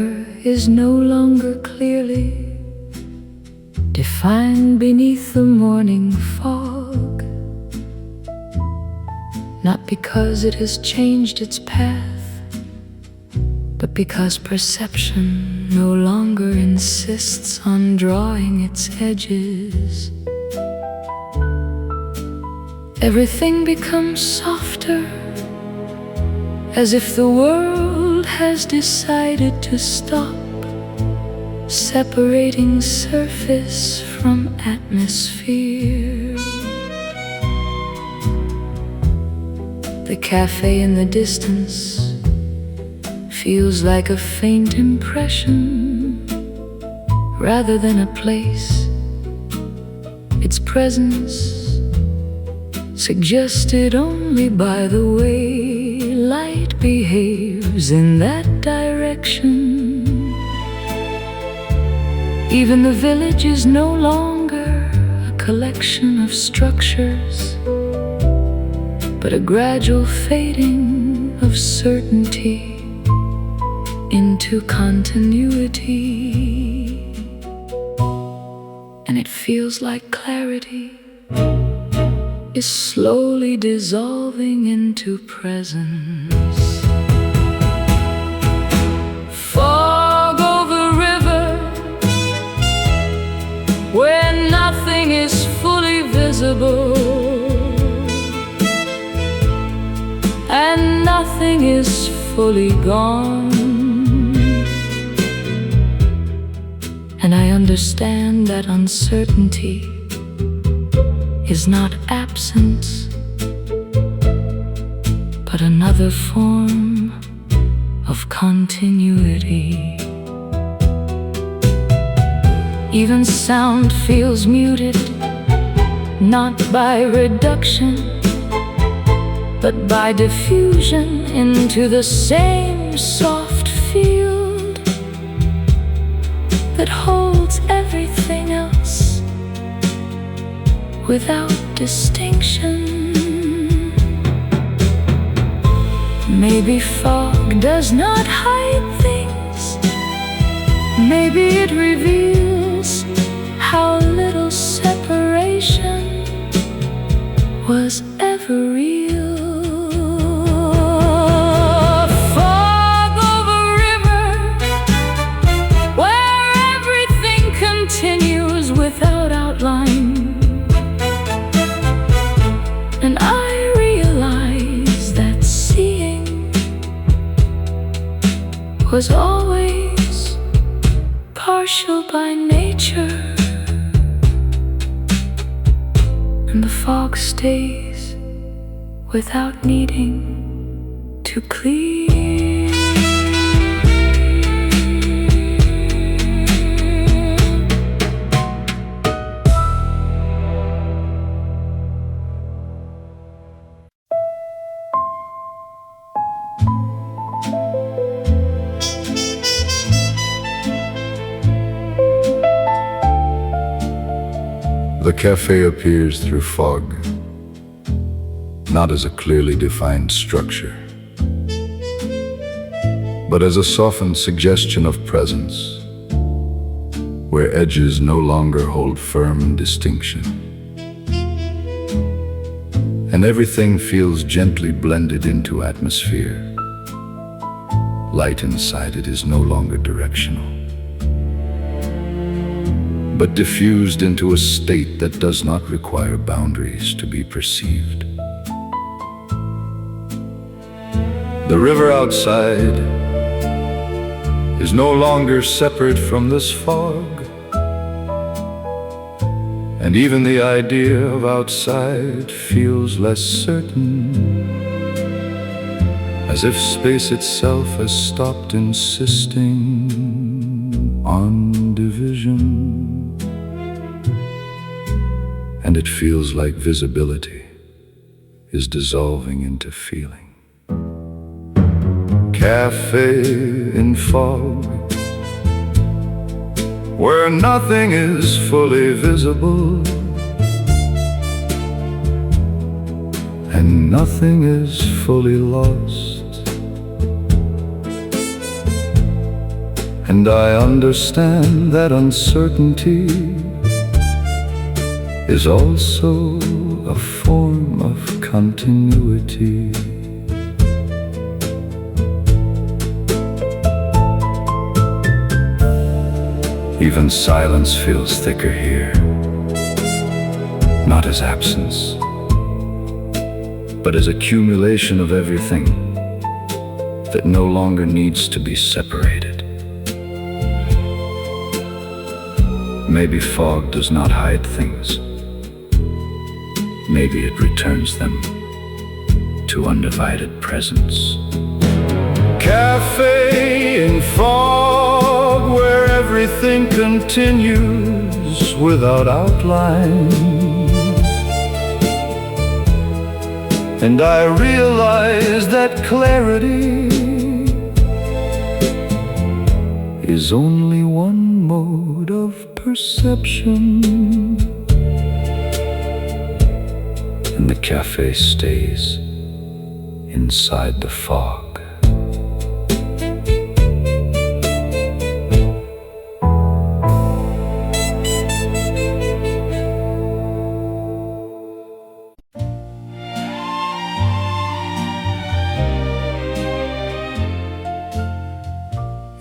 river is no longer clearly defined beneath the morning fog, not because it has changed its path, but because perception no longer insists on drawing its edges. Everything becomes softer, as if the world has decided to stop separating surface from atmosphere. The cafe in the distance feels like a faint impression rather than a place. Its presence suggested only by the way light behaves in that direction. Even the village is no longer a collection of structures, but a gradual fading of certainty into continuity. And it feels like clarity is slowly dissolving into presence. Fog over river, where nothing is fully visible and nothing is fully gone. And I understand that uncertainty is not absence, but another form of continuity. Even sound feels muted, not by reduction, but by diffusion into the same soft field that holds everything else without distinction. Maybe fog does not hide things. Maybe it reveals how little separation was ever real. Fog over river, where everything continues without outline. And I realize that seeing was always partial by nature, and the fog stays without needing to clear. The cafe appears through fog, not as a clearly defined structure, but as a softened suggestion of presence, where edges no longer hold firm distinction, and everything feels gently blended into atmosphere. Light inside it is no longer directional, but diffused into a state that does not require boundaries to be perceived. The river outside is no longer separate from this fog, and even the idea of outside feels less certain, as if space itself has stopped insisting on division. And it feels like visibility is dissolving into feeling. Cafe in fog, where nothing is fully visible and nothing is fully lost. And I understand that uncertainty is also a form of continuity. Even silence feels thicker here, not as absence, but as accumulation of everything that no longer needs to be separated. Maybe fog does not hide things. Maybe it returns them to undivided presence. Café in fog, where everything continues without outline. And I realize that clarity is only one mode of perception. And the café stays inside the fog.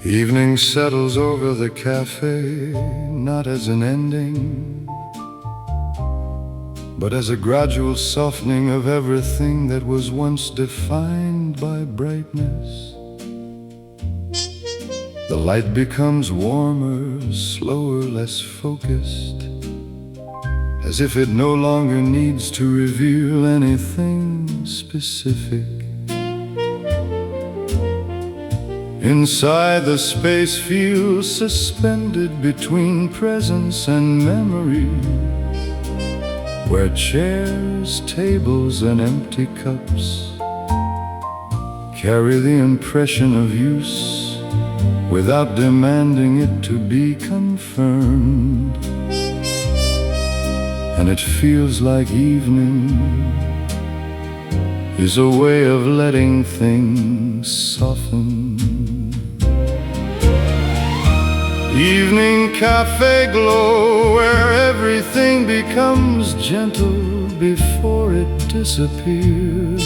Evening settles over the café, not as an ending, but as a gradual softening of everything that was once defined by brightness. The light becomes warmer, slower, less focused, as if it no longer needs to reveal anything specific. Inside, the space feels suspended between presence and memory, where chairs, tables, and empty cups carry the impression of use without demanding it to be confirmed. And it feels like evening is a way of letting things soften. Evening café glow, where everything becomes gentle before it disappears.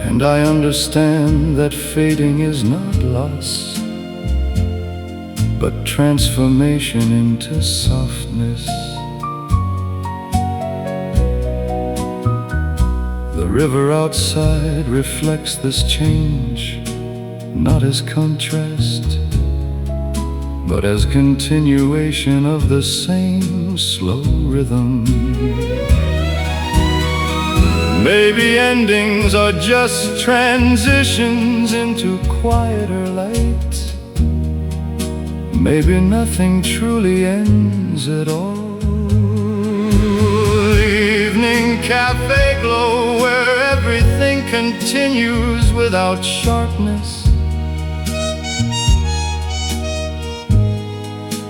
And I understand that fading is not loss, but transformation into softness. The river outside reflects this change, not as contrast, but as continuation of the same slow rhythm. Maybe endings are just transitions into quieter light. Maybe nothing truly ends at all. Evening café glow, where everything continues without sharpness.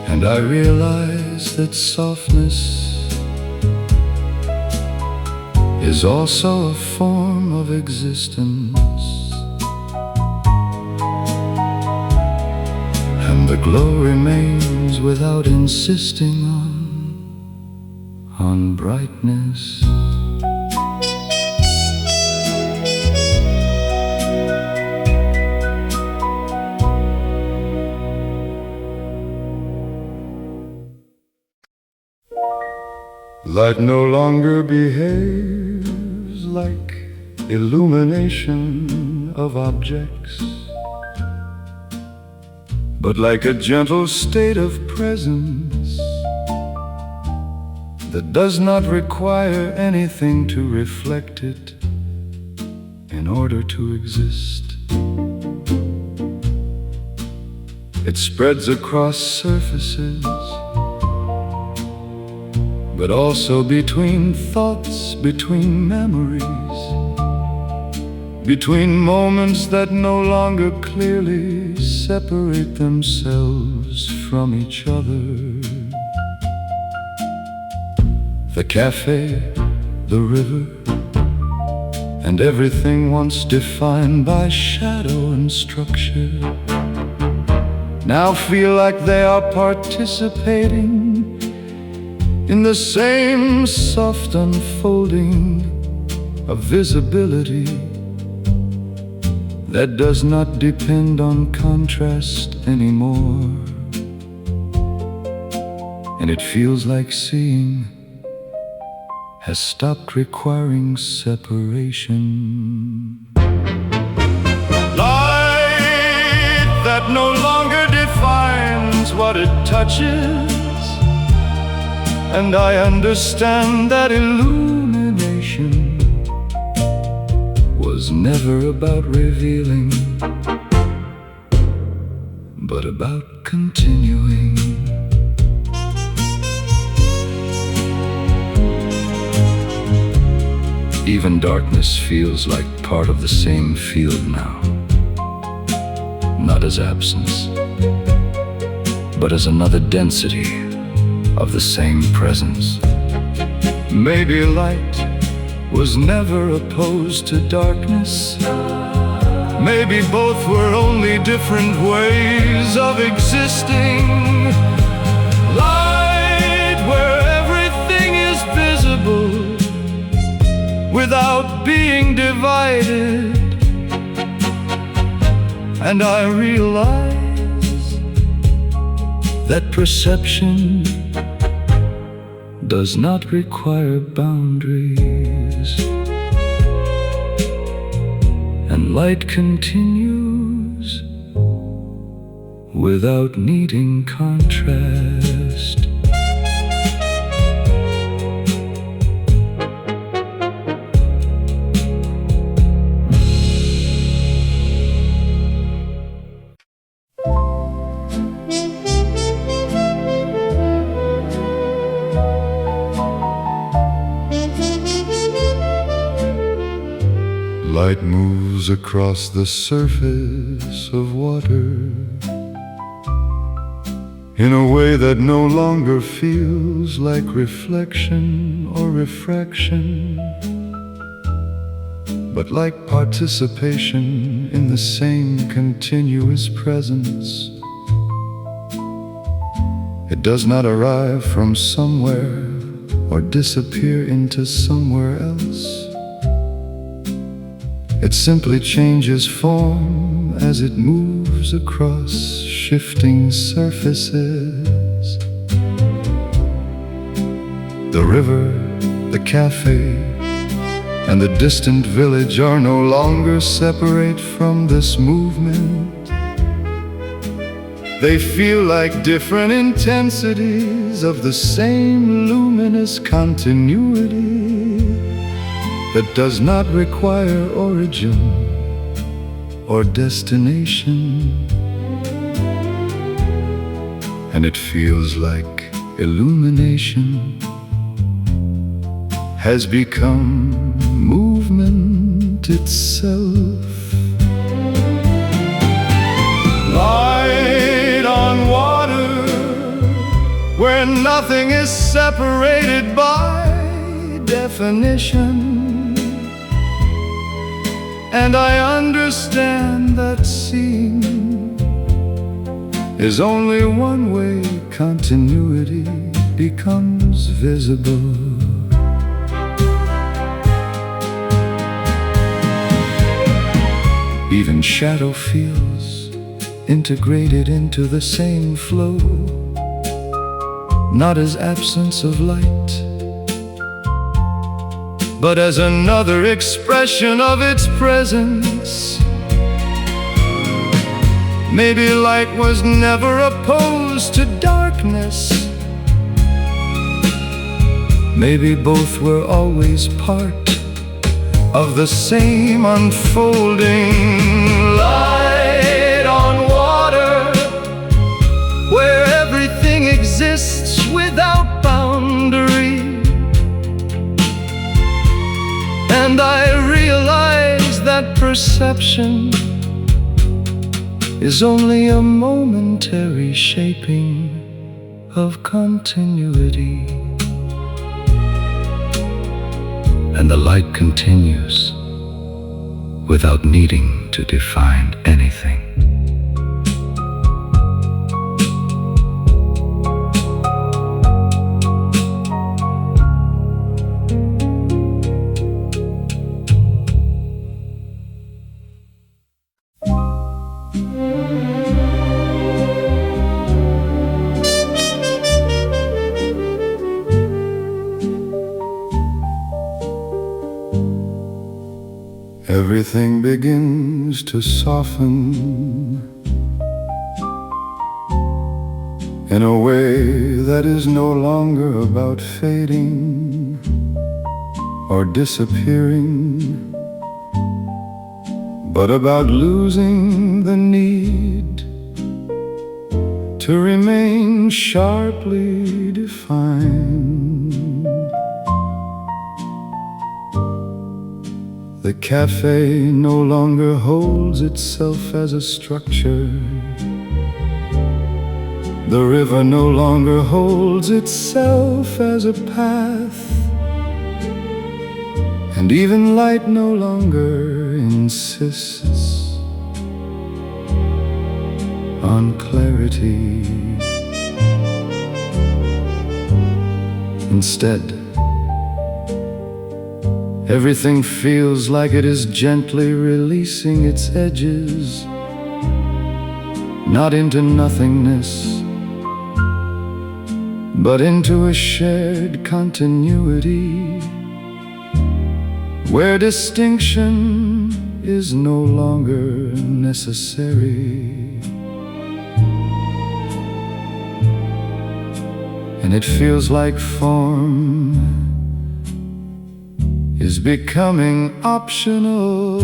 And I realize that softness is also a form of existence. And the glow remains without insisting on brightness. Light no longer behaves like illumination of objects, but like a gentle state of presence that does not require anything to reflect it in order to exist. It spreads across surfaces, but also between thoughts, between memories, between moments that no longer clearly separate themselves from each other. The café, the river, and everything once defined by shadow and structure now feel like they are participating in the same soft unfolding of visibility that does not depend on contrast anymore. And it feels like seeing has stopped requiring separation. Light that no longer defines what it touches, and I understand that illumination was never about revealing, but about continuing. Even darkness feels like part of the same field now, not as absence, but as another density of the same presence. Maybe light was never opposed to darkness. Maybe both were only different ways of existing. Light where everything is visible without being divided. And I realize that perception does not require boundaries, and light continues without needing contrast. Light moves across the surface of water in a way that no longer feels like reflection or refraction, but like participation in the same continuous presence. It does not arrive from somewhere or disappear into somewhere else. It simply changes form as it moves across shifting surfaces. The river, the cafe, and the distant village are no longer separate from this movement. They feel like different intensities of the same luminous continuity that does not require origin or destination. And it feels like illumination has become movement itself. Light on water, where nothing is separated by definition. And I understand that seeing is only one way continuity becomes visible. Even shadow feels integrated into the same flow, not as absence of light, but as another expression of its presence. Maybe light was never opposed to darkness. Maybe both were always part of the same unfolding. Light on water, where everything exists without boundary. And I realize that perception is only a momentary shaping of continuity. And the light continues without needing to define anything. Everything begins to soften in a way that is no longer about fading or disappearing, but about losing the need to remain sharply defined. The cafe no longer holds itself as a structure. The river no longer holds itself as a path. And even light no longer insists on clarity. Instead, everything feels like it is gently releasing its edges, not into nothingness, but into a shared continuity, where distinction is no longer necessary. And it feels like form is becoming optional.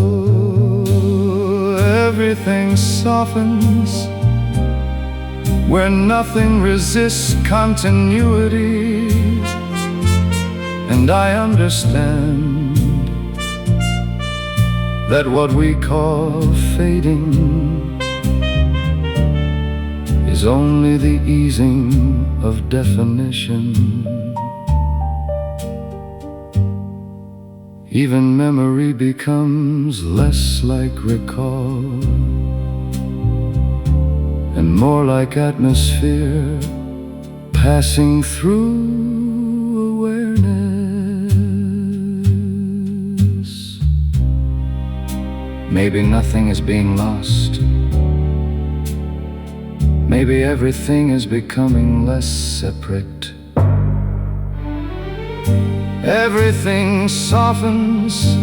Everything softens where nothing resists continuity. And I understand that what we call fading is only the easing of definition. Even memory becomes less like recall and more like atmosphere passing through awareness. Maybe nothing is being lost. Maybe everything is becoming less separate. Everything softens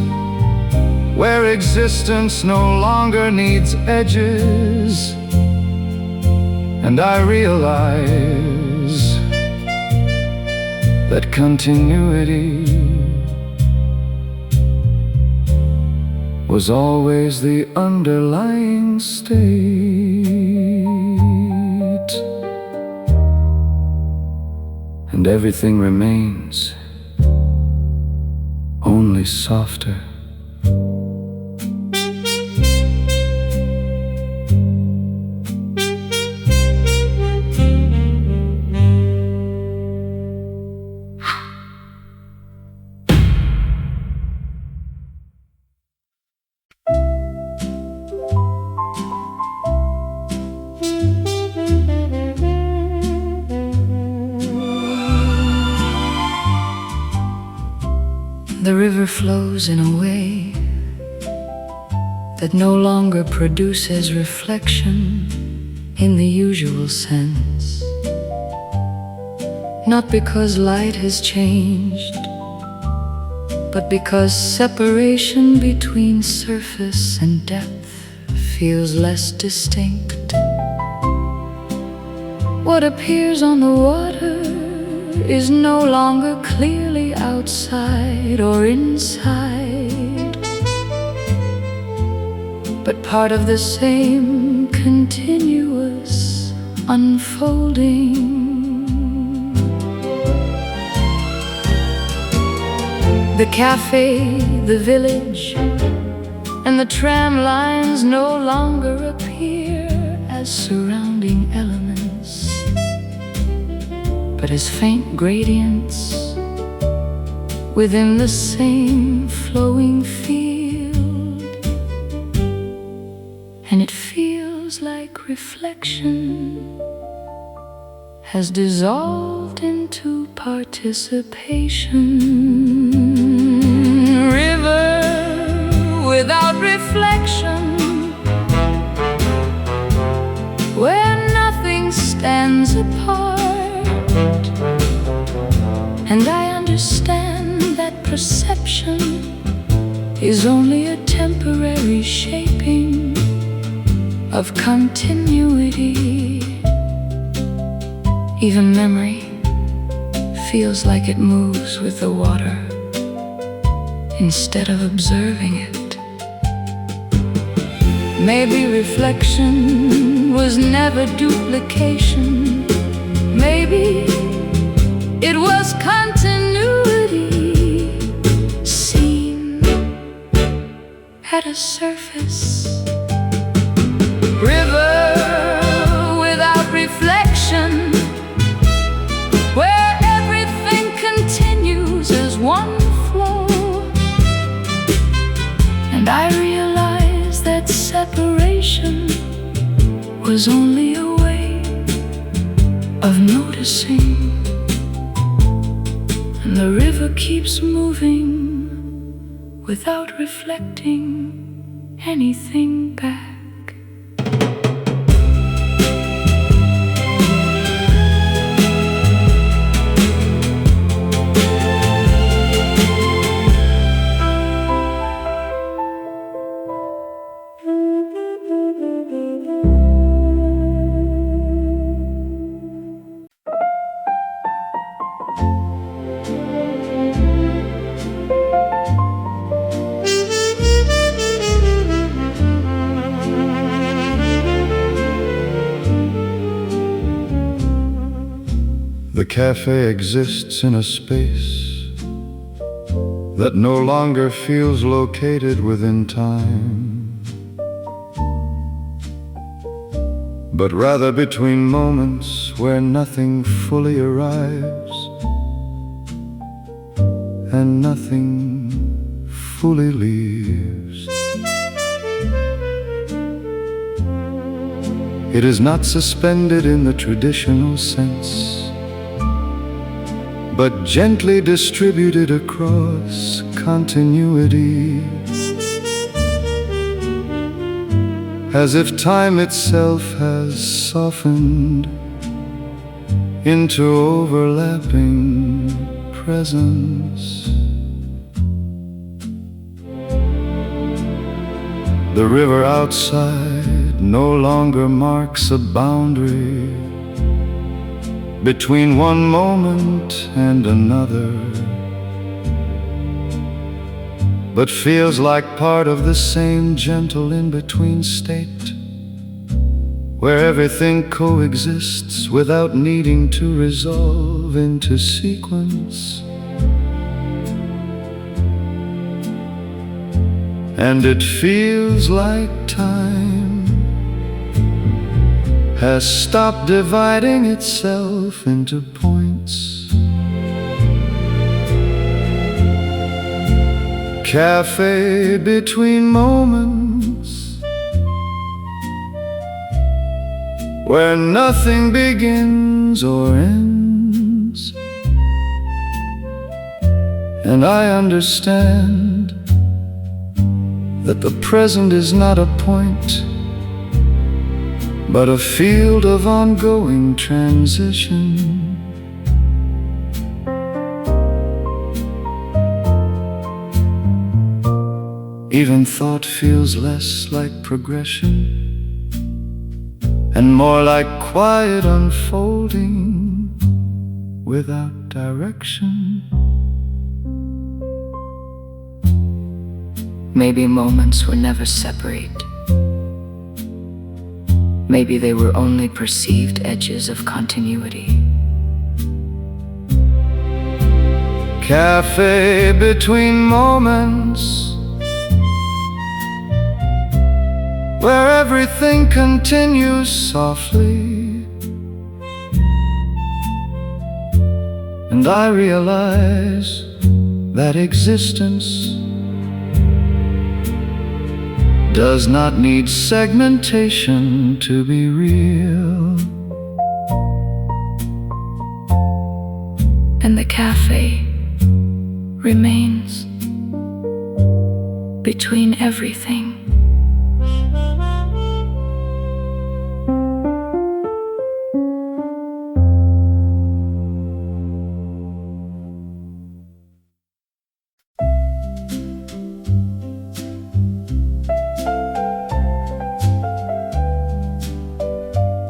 where existence no longer needs edges. And I realize that continuity was always the underlying state, and everything remains, only softer. The river flows in a way that no longer produces reflection in the usual sense. Not because light has changed, but because separation between surface and depth feels less distinct. What appears on the water is no longer clearly outside or inside, but part of the same continuous unfolding. The cafe, the village, and the tram lines no longer appear as surrounding elements, but as faint gradients within the same flowing field. and it feels like reflection has dissolved into participation. River without reflection, where nothing stands apart. And I understand that perception is only a temporary shaping of continuity. Even memory feels like it moves with the water instead of observing it. Maybe reflection was never duplication. Maybe it was continuity seen at a surface. River without reflection, where everything continues as one flow. And I realize that separation was only a way of noticing. And the river keeps moving without reflecting anything back. The cafe exists in a space that no longer feels located within time, but rather between moments where nothing fully arrives and nothing fully leaves. It is not suspended in the traditional sense, but gently distributed across continuity, as if time itself has softened into overlapping presence. The river outside no longer marks a boundary between one moment and another, but feels like part of the same gentle in-between state, where everything coexists without needing to resolve into sequence. And it feels like time has stopped dividing itself into points. Café between moments, where nothing begins or ends. And I understand that the present is not a point, but a field of ongoing transition. Even thought feels less like progression and more like quiet unfolding without direction. Maybe moments were never separate. Maybe they were only perceived edges of continuity. Café between moments, where everything continues softly, and I realize that existence does not need segmentation to be real. And the cafe remains between everything.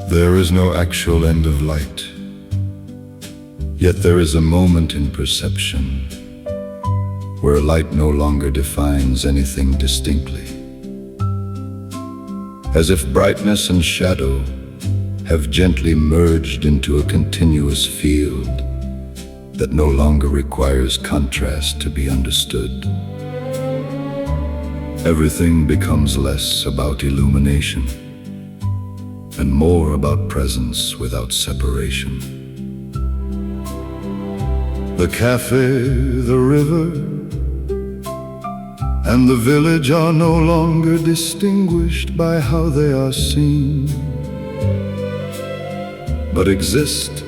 There is no actual end of light, yet there is a moment in perception where light no longer defines anything distinctly, as if brightness and shadow have gently merged into a continuous field that no longer requires contrast to be understood. Everything becomes less about illumination and more about presence without separation. The cafe, the river, and the village are no longer distinguished by how they are seen, but exist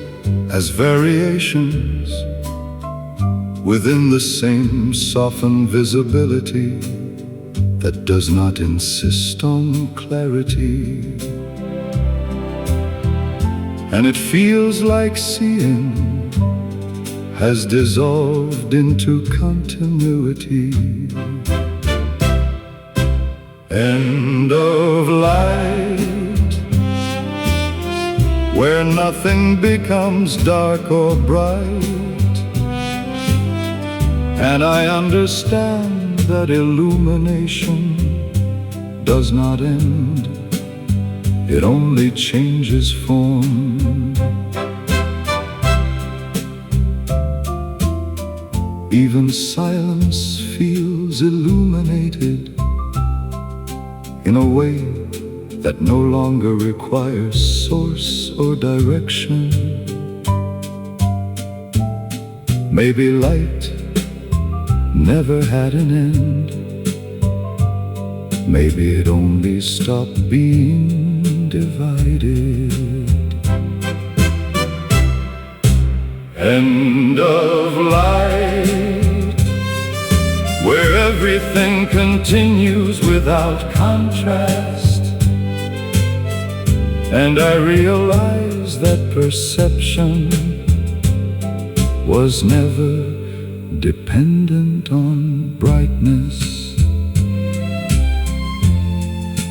as variations within the same softened visibility that does not insist on clarity. And it feels like seeing has dissolved into continuity. End of light, where nothing becomes dark or bright. And I understand that illumination does not end, it only changes form. Even silence feels illuminated in a way that no longer requires source or direction. Maybe light never had an end. Maybe it only stopped being divided. End of light, where everything continues without contrast. And I realize that perception was never dependent on brightness,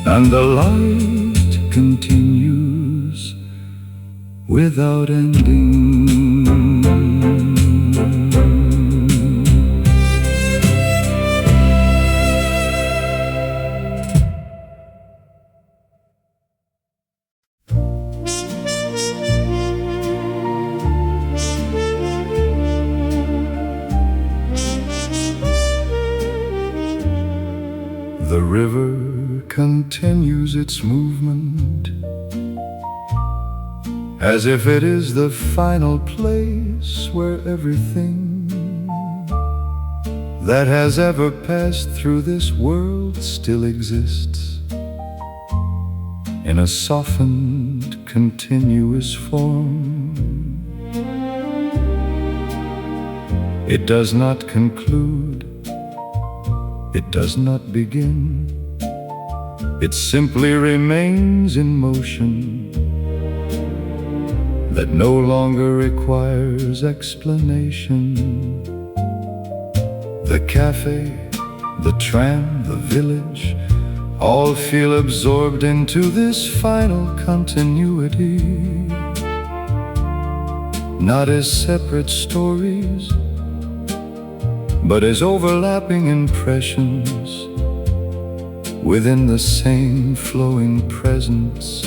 and the light continues without ending. The river continues its movement, as if it is the final place where everything that has ever passed through this world still exists in a softened, continuous form. It does not conclude, it does not begin, it simply remains in motion that no longer requires explanation. The cafe, the tram, the village, all feel absorbed into this final continuity, not as separate stories, but as overlapping impressions within the same flowing presence.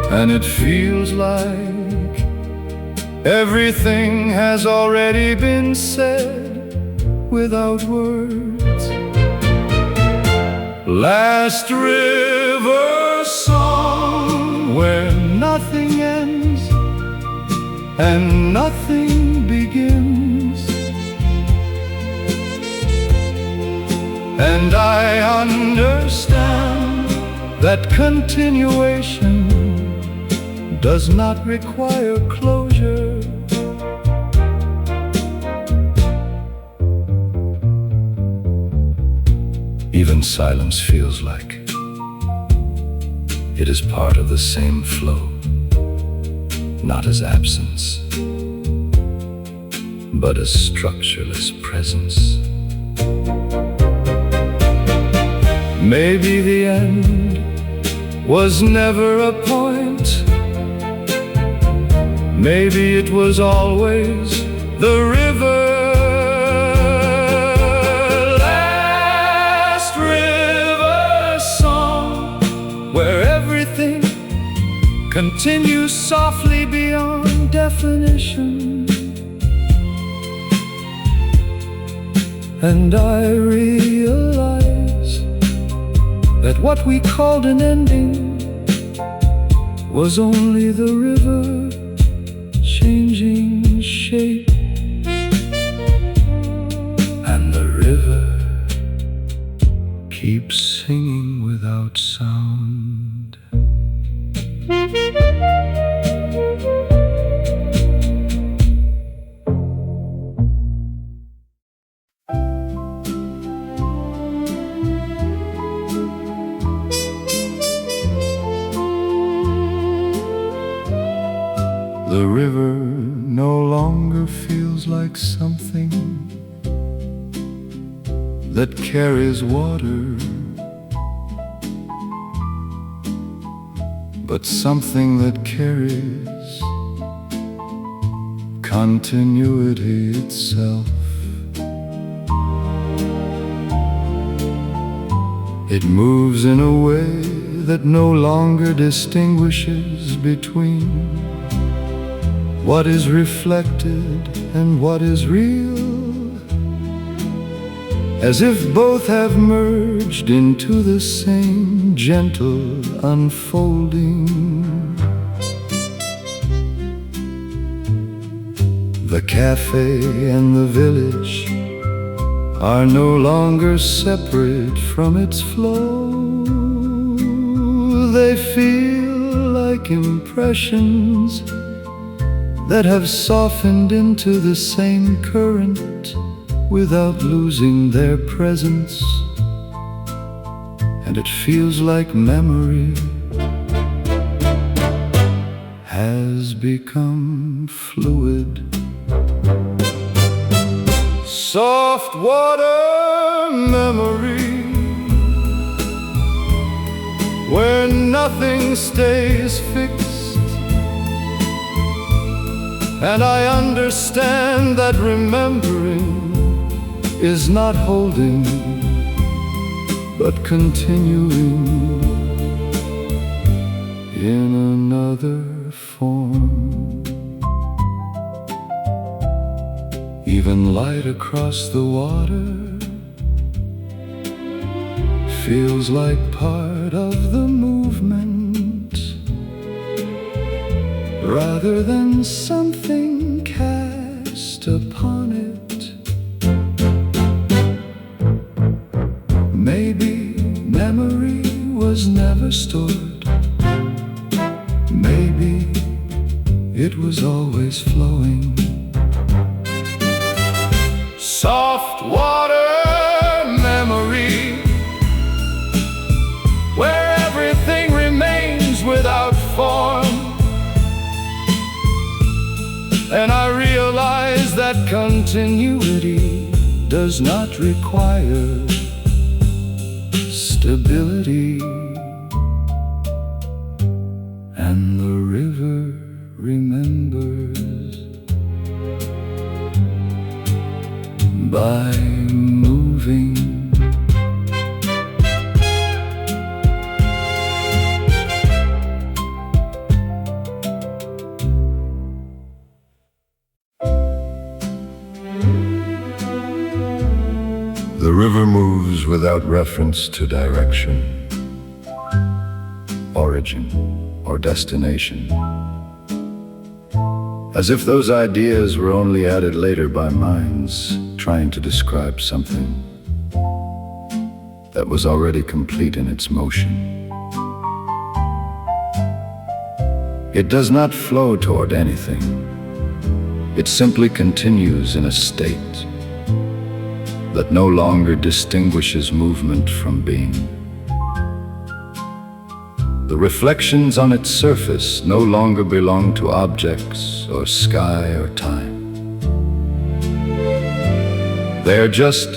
And it feels like everything has already been said without words. Last river song, where nothing ends and nothing begins. And I understand that continuation does not require closure. Even silence feels like it is part of the same flow, not as absence, but as structureless presence. Maybe the end was never a point. Maybe it was always the river. Last river song, where everything continues softly beyond definition. And I realize that what we called an ending was only the river changing shape. And the river keeps singing without sound. The river no longer feels like something that carries water, but something that carries continuity itself. It moves in a way that no longer distinguishes between what is reflected and what is real, as if both have merged into the same gentle unfolding. The cafe and the village are no longer separate from its flow. They feel like impressions that have softened into the same current without losing their presence. And it feels like memory has become fluid. Soft water memory, where nothing stays fixed. And I understand that remembering is not holding, but continuing in another form. Even light across the water feels like part of the movement, rather than something cast upon it. Maybe memory was never stored. Maybe it was always flowing. Soft water memory, where everything remains without form. And I realize that continuity does not require stability. And the river remembers by moving. The river moves without reference to direction, origin, or destination, as if those ideas were only added later by minds trying to describe something. that was already complete in its motion. It does not flow toward anything. It simply continues in a state that no longer distinguishes movement from being. The reflections on its surface no longer belong to objects or sky or time. They are just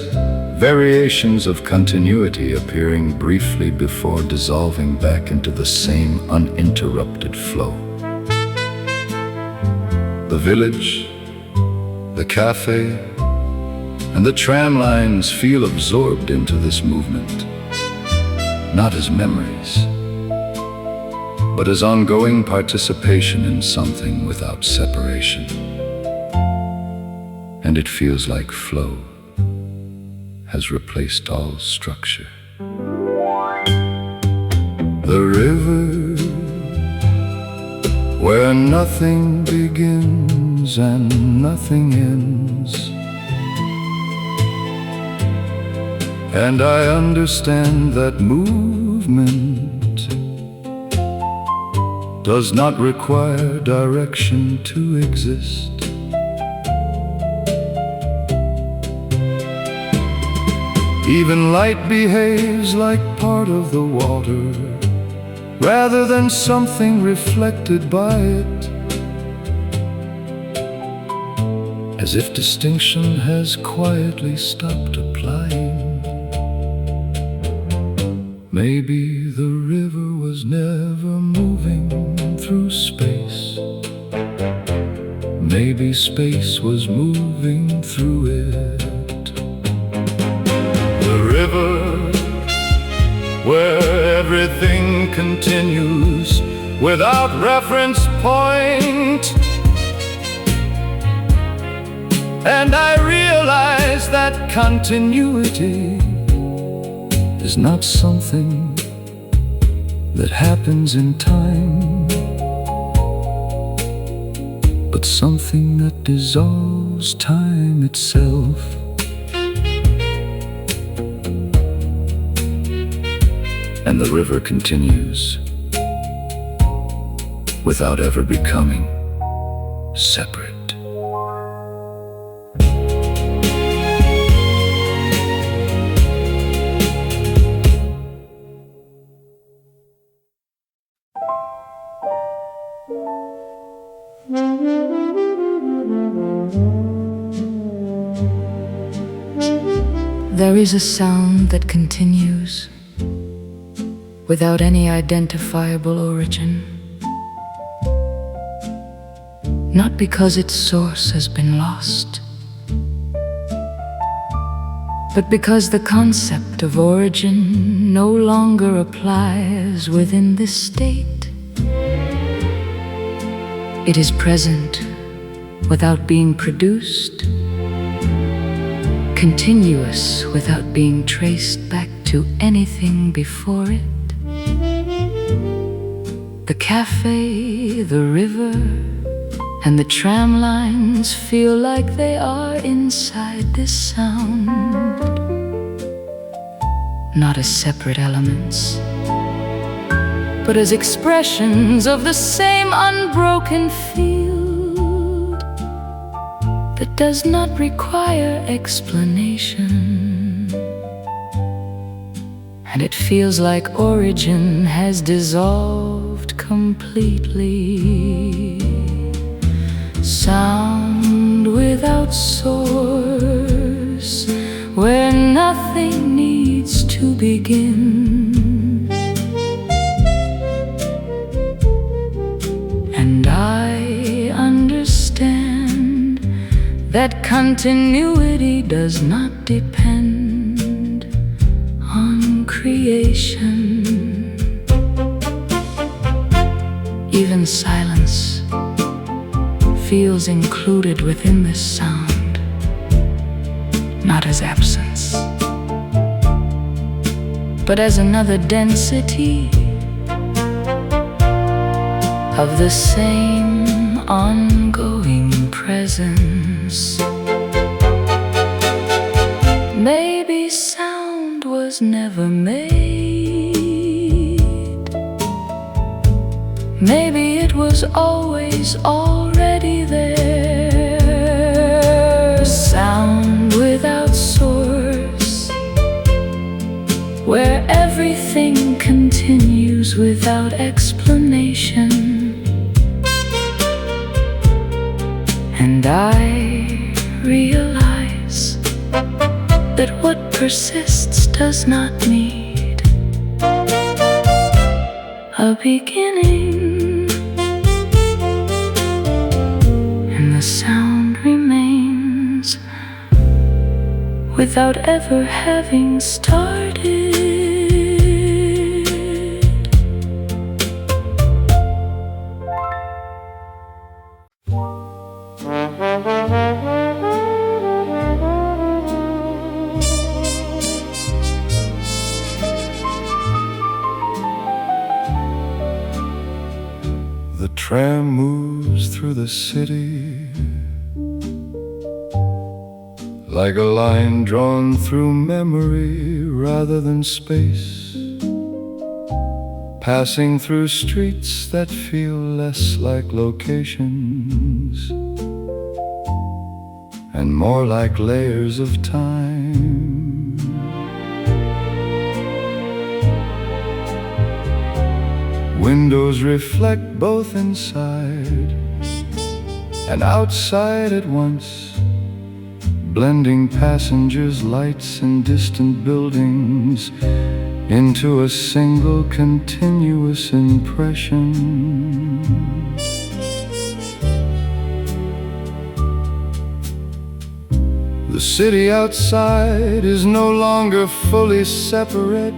variations of continuity appearing briefly before dissolving back into the same uninterrupted flow. The village, the cafe, and the tram lines feel absorbed into this movement, not as memories, but as ongoing participation in something without separation. And it feels like flow has replaced all structure. The river, where nothing begins and nothing ends. And I understand that movement does not require direction to exist. Even light behaves like part of the water, rather than something reflected by it, as if distinction has quietly stopped applying. Maybe the river was never moving through space. Maybe space was moving through it. The river, where everything continues without reference point. And I realize that continuity is not something that happens in time, but something that dissolves time itself. And the river continues without ever becoming separate. There is a sound that continues without any identifiable origin, not because its source has been lost, but because the concept of origin no longer applies within this state. It is present without being produced, continuous without being traced back to anything before it. The cafe, the river, and the tram lines feel like they are inside this sound, not as separate elements, but as expressions of the same unbroken field that does not require explanation. And it feels like origin has dissolved completely. Sound without source, where nothing needs to begin. And I understand that continuity does not depend on creation. Even silence feels included within this sound, not as absence, but as another density of the same ongoing presence. Maybe sound was never made. Maybe it was always already there. Sound without source, where everything continues without explanation. And I realize that what persists does not need a beginning, and the sound remains without ever having started. The tram moves through the city like a line drawn through memory rather than space, passing through streets that feel less like locations and more like layers of time. Windows reflect both inside and outside at once, blending passengers' lights and distant buildings into a single continuous impression. The city outside is no longer fully separate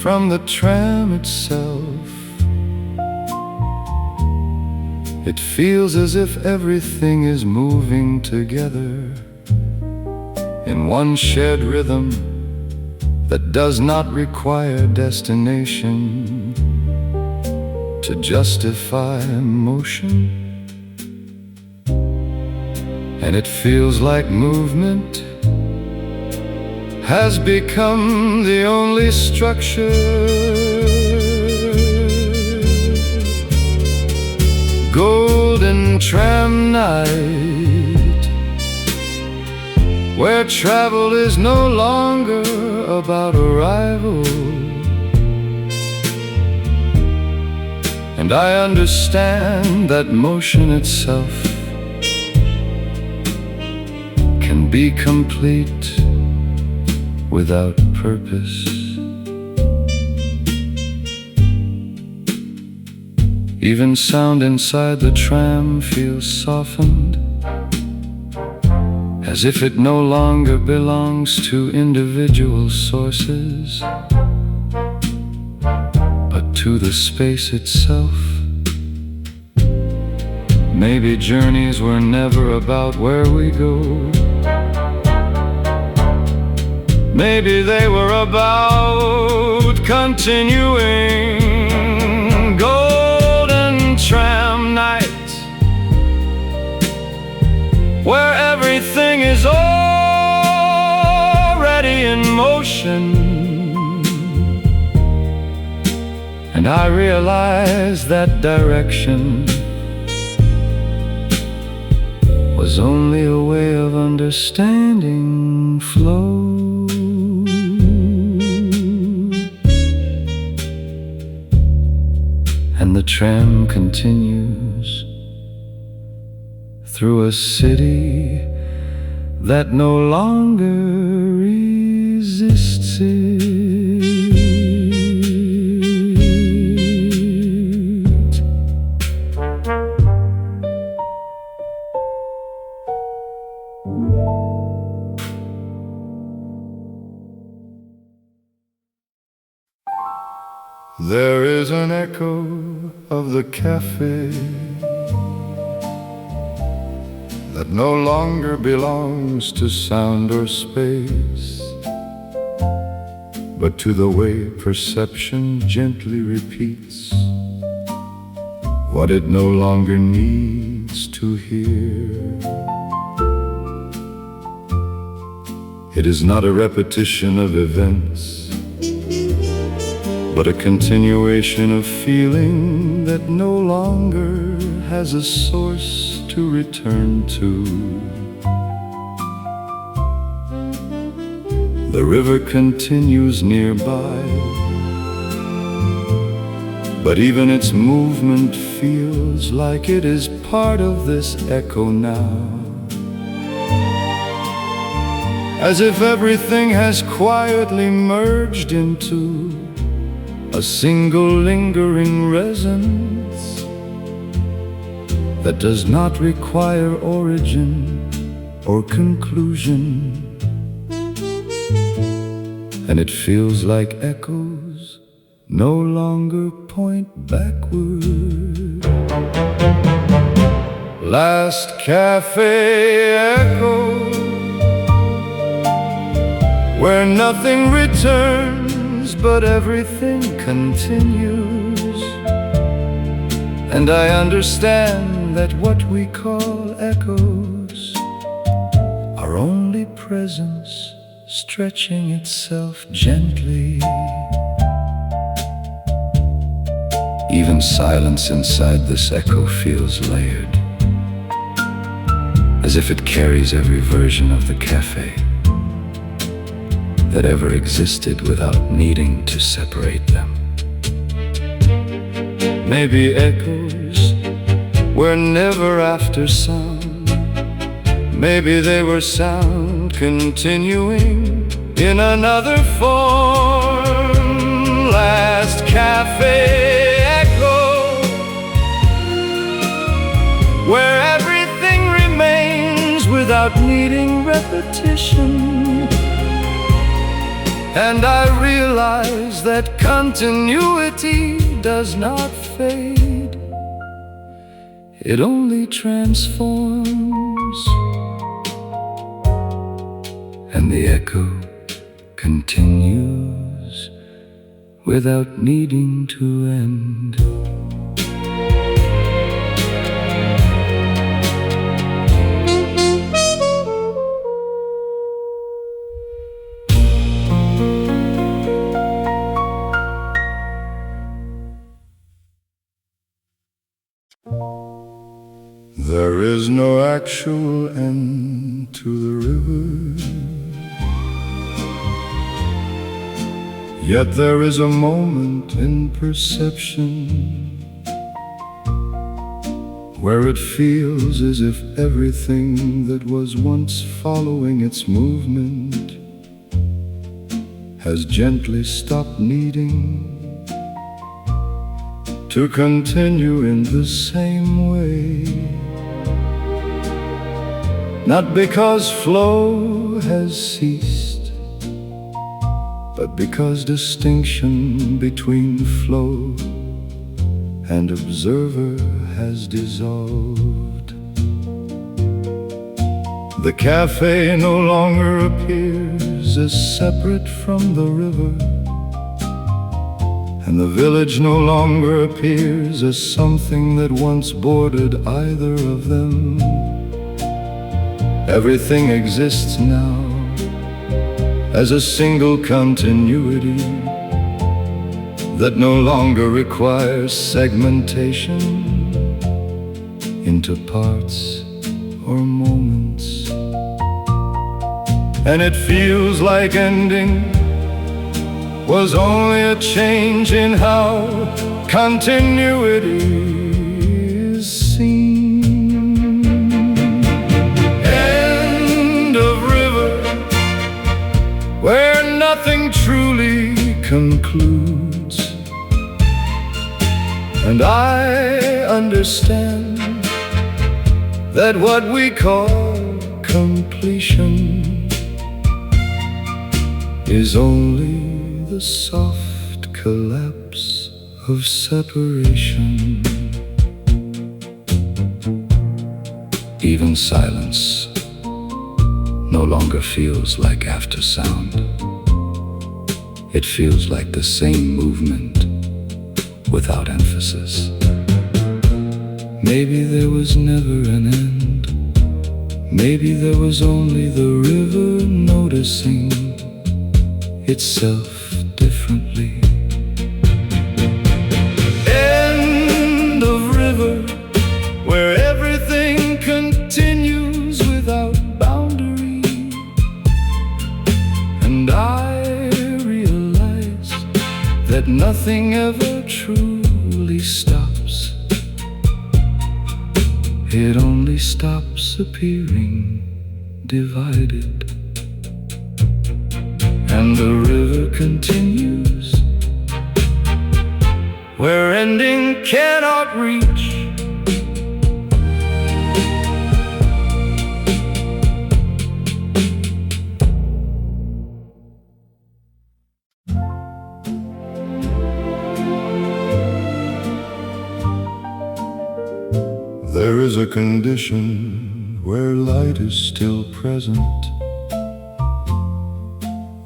from the tram itself. It feels as if everything is moving together in one shared rhythm that does not require destination to justify motion. And it feels like movement has become the only structure. Golden tram night, where travel is no longer about arrival. And I understand that motion itself can be complete without purpose. Even sound inside the tram feels softened, as if it no longer belongs to individual sources, but to the space itself. Maybe journeys were never about where we go. Maybe they were about continuing. Golden tram night, where everything is already in motion. And I realize that direction was only a way of understanding flow. And the tram continues through a city that no longer resists it. There is an echo of the café that no longer belongs to sound or space, but to the way perception gently repeats what it no longer needs to hear. It is not a repetition of events, but a continuation of feeling that no longer has a source to return to. The river continues nearby, but even its movement feels like it is part of this echo now. As if everything has quietly merged into a single lingering resonance that does not require origin or conclusion. And it feels like echoes no longer point backward. Last cafe echo, where nothing returns but everything continues. And I understand that what we call echoes are only presence stretching itself gently. Even silence inside this echo feels layered, as if it carries every version of the cafe that ever existed without needing to separate them. Maybe echoes were never after sound. Maybe they were sound continuing in another form. Last cafe echo, where everything remains without needing repetition. And I realize that continuity does not fade, it only transforms. And the echo continues without needing to end. There is no actual end to the river, yet there is a moment in perception where it feels as if everything that was once following its movement has gently stopped needing to continue in the same way. Not because flow has ceased, but because distinction between flow and observer has dissolved. The cafe no longer appears as separate from the river, and the village no longer appears as something that once bordered either of them. Everything exists now as a single continuity that no longer requires segmentation into parts or moments. And it feels like ending was only a change in how continuity is seen. End of river, where nothing truly concludes. And I understand that what we call completion is only the soft collapse of separation. Even silence no longer feels like after sound. It feels like the same movement without emphasis. Maybe there was never an end. Maybe there was only the river noticing itself differently. End of river, where everything continues without boundary. And I realize that nothing ever truly stops. It only stops appearing divided. And the river continues where ending cannot reach. There is a condition where light is still present,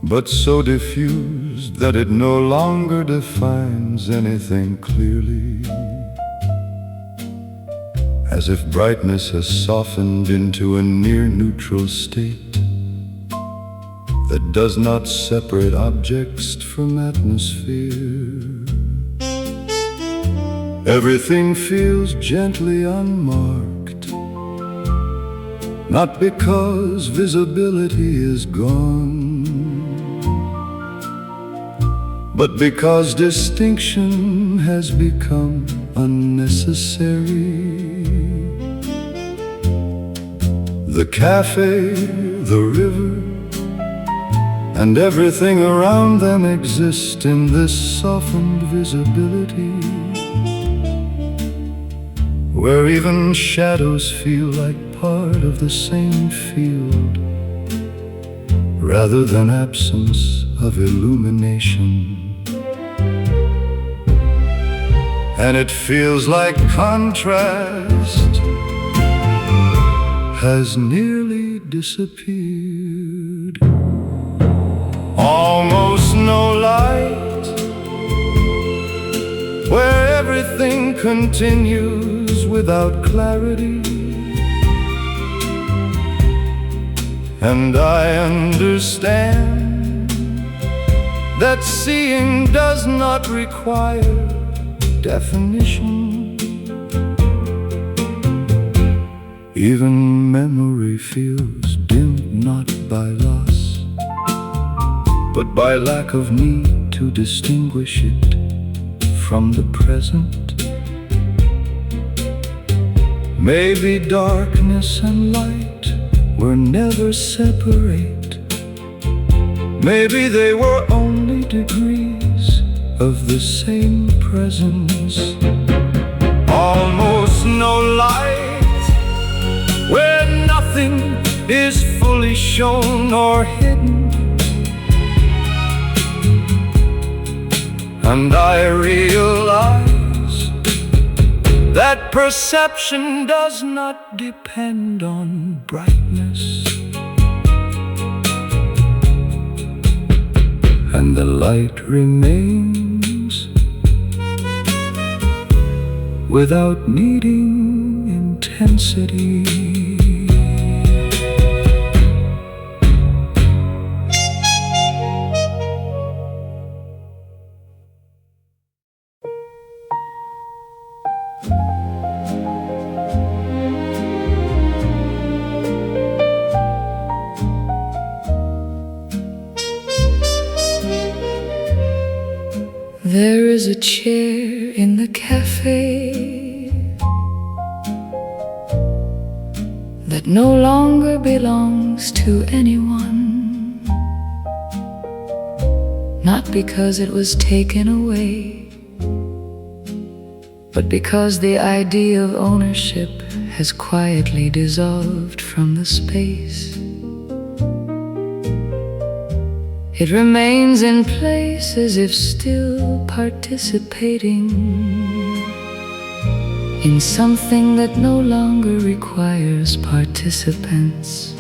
but so diffused that it no longer defines anything clearly. As if brightness has softened into a near-neutral state that does not separate objects from atmosphere. Everything feels gently unmarked, not because visibility is gone, but because distinction has become unnecessary. The cafe, the river, and everything around them exist in this softened visibility, where even shadows feel like part of the same field, rather than absence of illumination. And it feels like contrast has nearly disappeared. Almost no light, where everything continues without clarity. And I understand that seeing does not require definition. Even memory feels dimmed not by loss, but by lack of need to distinguish it from the present. Maybe darkness and light were never separate. Maybe they were only degrees of the same presence. Almost no light, where nothing is fully shown or hidden. And I realize that perception does not depend on brightness, and the light remains without needing intensity. There is a chair in the cafe that no longer belongs to anyone, not because it was taken away, but because the idea of ownership has quietly dissolved from the space. It remains in place as if still participating in something that no longer requires participants.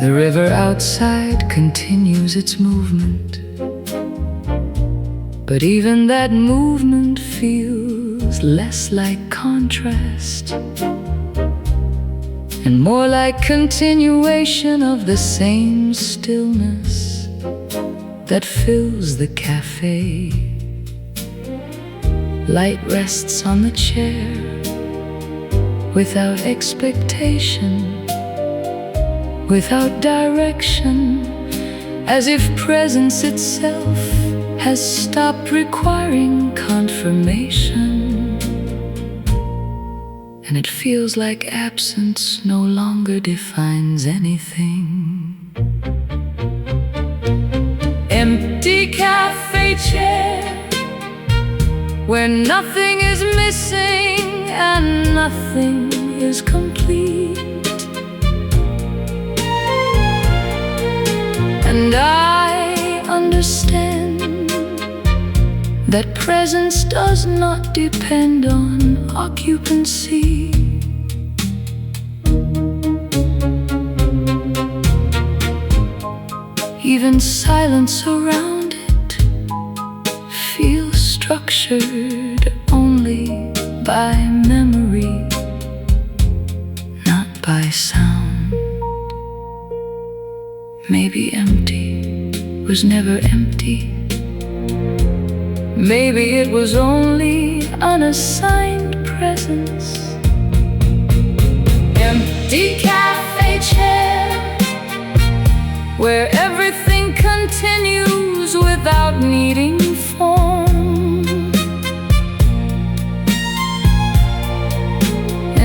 The river outside continues its movement, but even that movement feels feels less like contrast and more like continuation of the same stillness that fills the cafe. Light rests on the chair without expectation, without direction, as if presence itself has stopped requiring confirmation. And it feels like absence no longer defines anything. Empty cafe chair, where nothing is missing and nothing is complete. And I understand that presence does not depend on occupancy. Even silence around it feels structured only by memory, not by sound. Maybe empty was never empty. Maybe it was only unassigned presence. Empty cafe chair, where everything continues without needing form.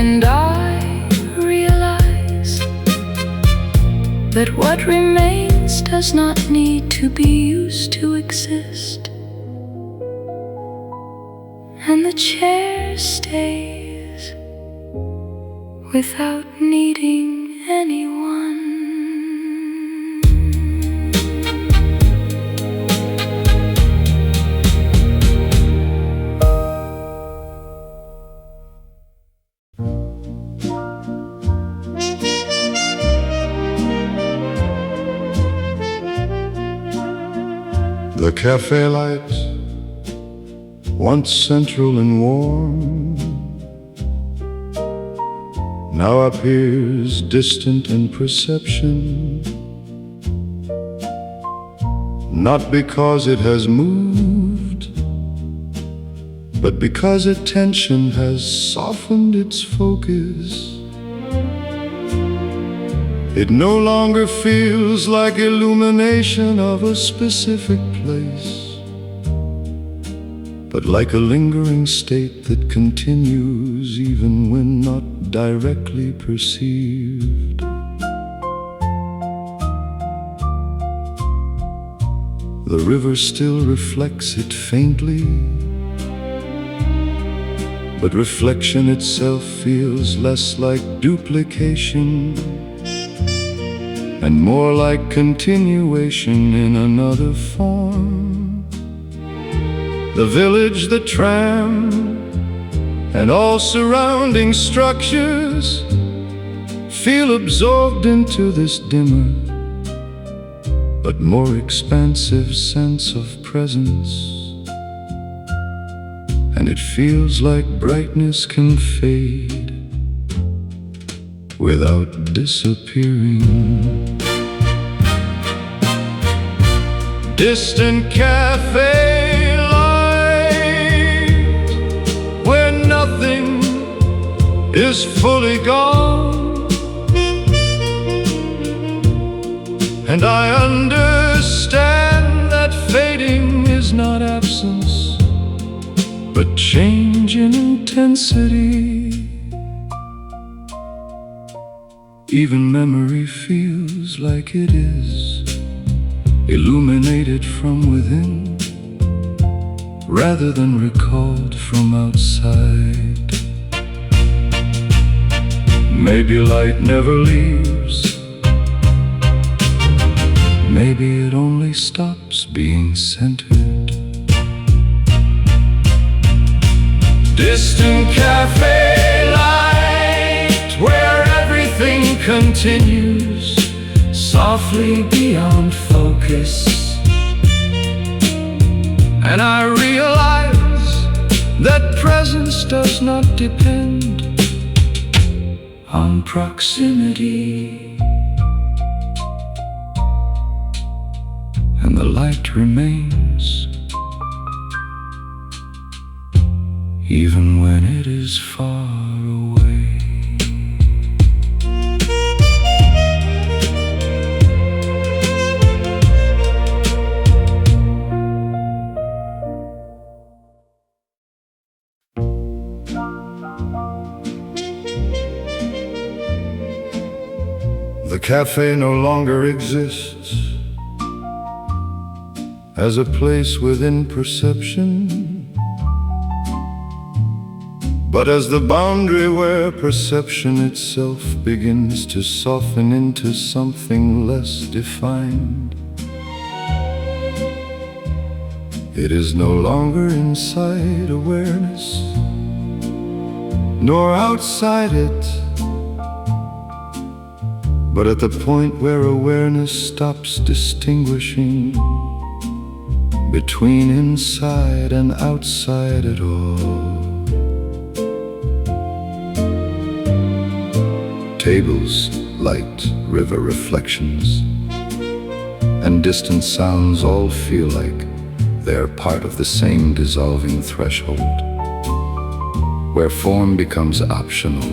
And I realize that what remains does not need to be used to exist. And the chair stays without needing anyone. The cafe light, once central and warm, now appears distant in perception, not because it has moved, but because attention has softened its focus. It no longer feels like illumination of a specific place, but like a lingering state that continues even when not directly perceived. The river still reflects it faintly, but reflection itself feels less like duplication and more like continuation in another form. The village, the tram, and all surrounding structures feel absorbed into this dimmer but more expansive sense of presence. And it feels like brightness can fade without disappearing. Distant cafe light, where nothing is fully gone. And I understand that fading is not absence, but change in intensity. Even memory feels like it is illuminated from within, rather than recalled from outside. Maybe light never leaves. Maybe it only stops being centered. Distant cafe light, where everything continues softly beyond focus. And I realize that presence does not depend on proximity, and the light remains even when it is far away. The cafe no longer exists as a place within perception, but as the boundary where perception itself begins to soften into something less defined. It is no longer inside awareness, nor outside it, but at the point where awareness stops distinguishing between inside and outside at all. Tables, light, river reflections, and distant sounds all feel like they're part of the same dissolving threshold, where form becomes optional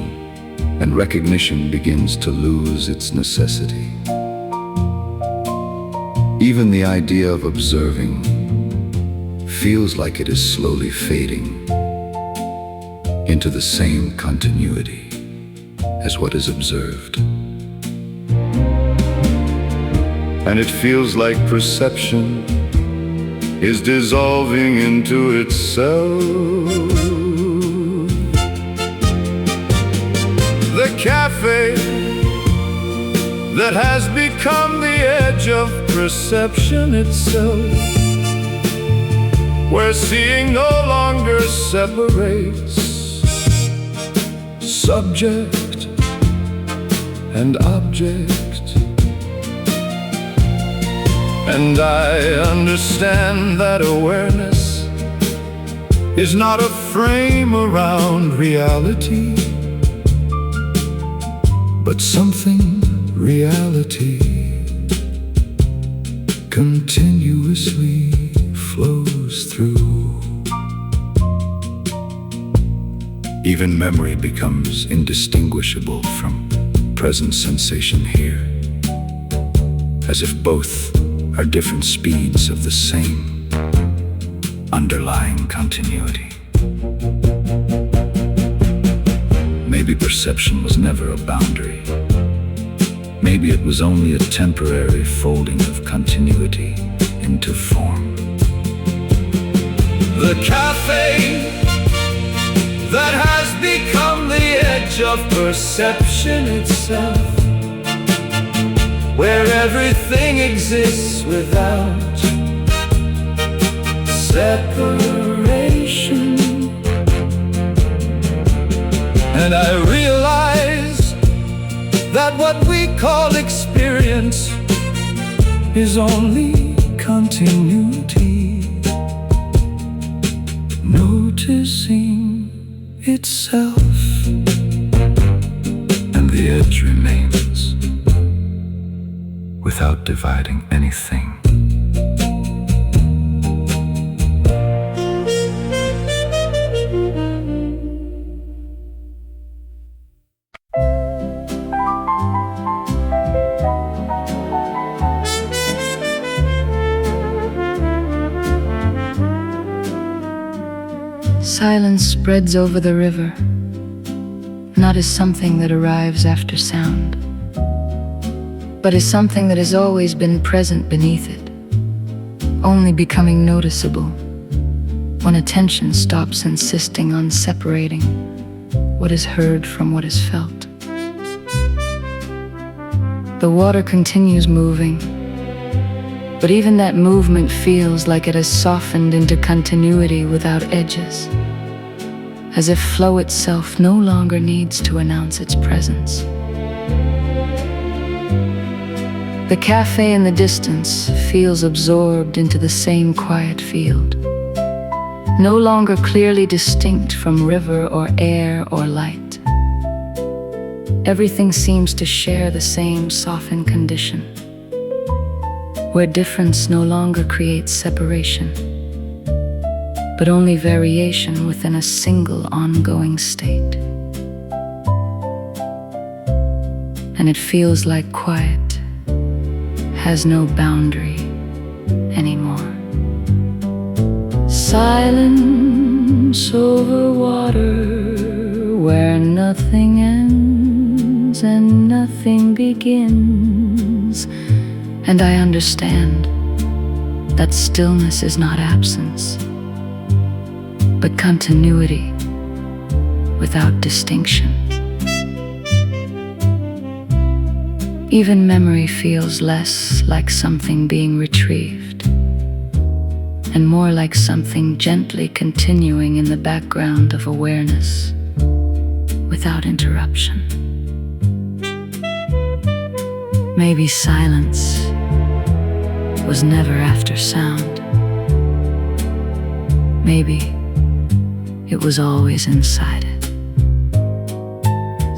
and recognition begins to lose its necessity. Even the idea of observing feels like it is slowly fading into the same continuity as what is observed. And it feels like perception is dissolving into itself. The cafe that has become the edge of perception itself, where seeing no longer separates subject and object. And I understand that awareness is not a frame around reality, but something reality continuously flows through. Even memory becomes indistinguishable from present sensation here, as if both are different speeds of the same underlying continuity. Maybe perception was never a boundary. Maybe it was only a temporary folding of continuity into form. The cafe that has become the edge of perception itself, where everything exists without separation. And I realize that what we call experience is only continuity, noticing itself, and the edge remains without dividing anything. Silence spreads over the river, not as something that arrives after sound, but as something that has always been present beneath it, only becoming noticeable when attention stops insisting on separating what is heard from what is felt. The water continues moving, but even that movement feels like it has softened into continuity without edges, as if flow itself no longer needs to announce its presence. The cafe in the distance feels absorbed into the same quiet field, no longer clearly distinct from river or air or light. Everything seems to share the same softened condition, where difference no longer creates separation, but only variation within a single ongoing state. And it feels like quiet has no boundary anymore. Silence over water, where nothing ends and nothing begins. And I understand that stillness is not absence, but continuity without distinction. Even memory feels less like something being retrieved, and more like something gently continuing in the background of awareness without interruption. Maybe silence was never after sound. Maybe it was always inside it.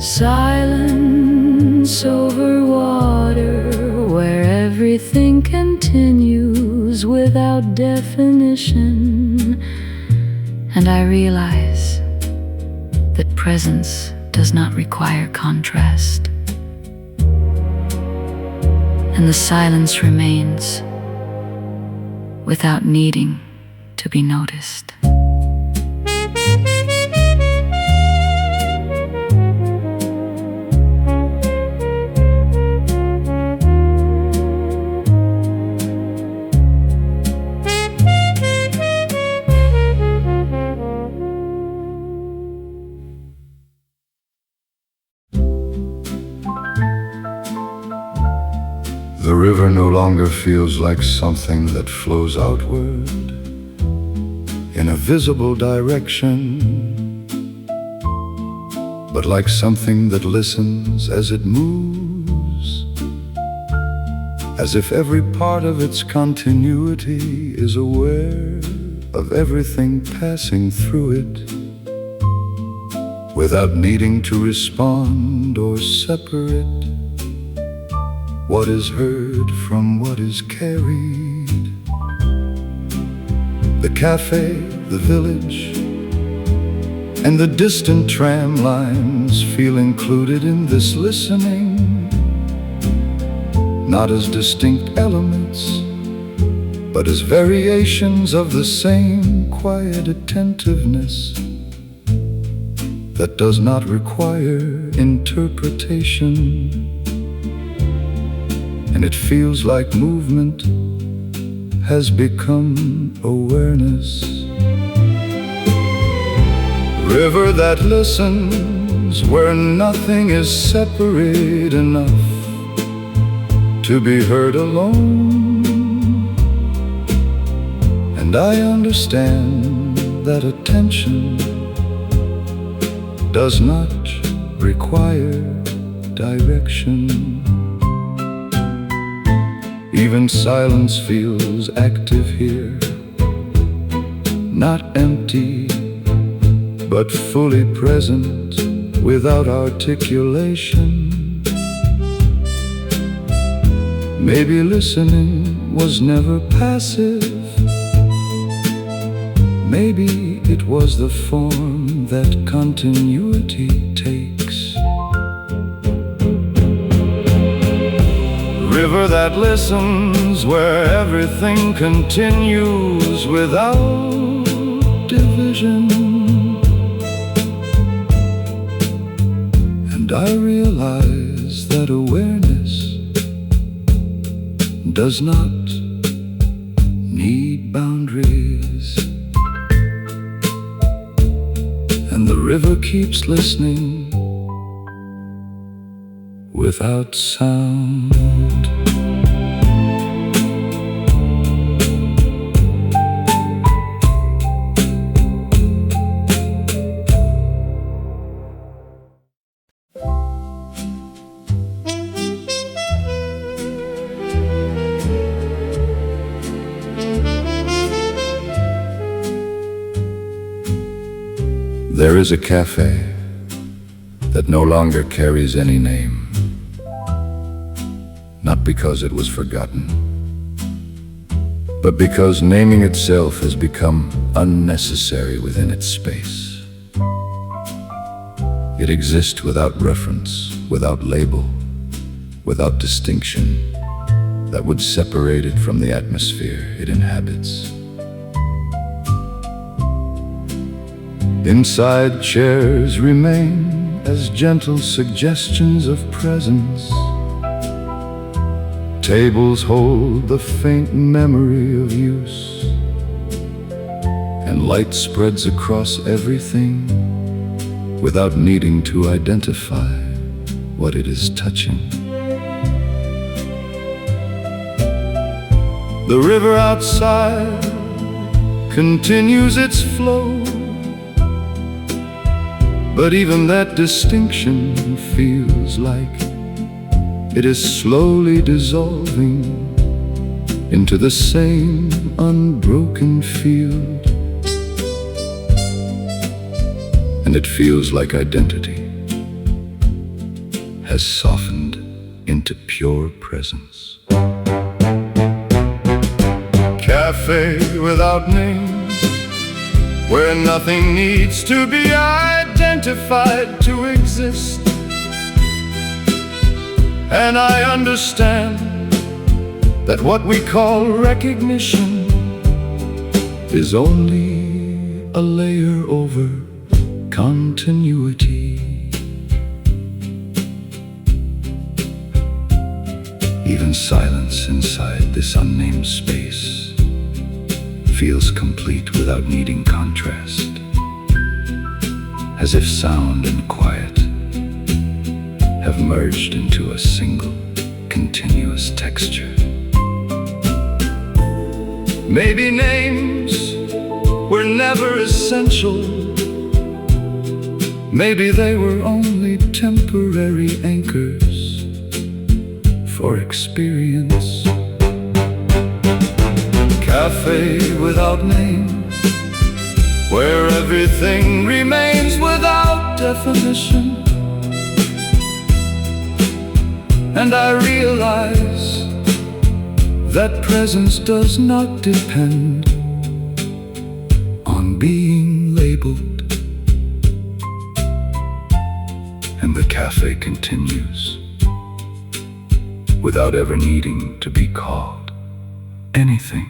Silence over water, where everything continues without definition. And I realize that presence does not require contrast, and the silence remains without needing to be noticed. The river no longer feels like something that flows outward in a visible direction, but like something that listens as it moves, as if every part of its continuity is aware of everything passing through it, without needing to respond or separate what is heard from what is carried. The cafe, the village, and the distant tram lines feel included in this listening, not as distinct elements, but as variations of the same quiet attentiveness that does not require interpretation. And it feels like movement has become awareness. River that listens, where nothing is separate enough to be heard alone. And I understand that attention does not require direction. Even silence feels active here, not empty, but fully present without articulation. Maybe listening was never passive. Maybe it was the form that continuity takes. River that listens, where everything continues without division. And I realize that awareness does not need boundaries. And the river keeps listening without sound. There is a cafe that no longer carries any name, not because it was forgotten, but because naming itself has become unnecessary within its space. It exists without reference, without label, without distinction that would separate it from the atmosphere it inhabits. Inside, chairs remain as gentle suggestions of presence. Tables hold the faint memory of use, and light spreads across everything without needing to identify what it is touching. The river outside continues its flow, but even that distinction feels like it is slowly dissolving into the same unbroken field. And it feels like identity has softened into pure presence. Cafe without name, where nothing needs to be identified to exist. And I understand that what we call recognition is only a layer over continuity. Even silence inside this unnamed space feels complete without needing contrast, as if sound and quiet have merged into a single continuous texture. Maybe names were never essential. Maybe they were only temporary anchors for experience. Cafe without name, where everything remains without definition. And I realize that presence does not depend on being labeled. And the cafe continues without ever needing to be called anything.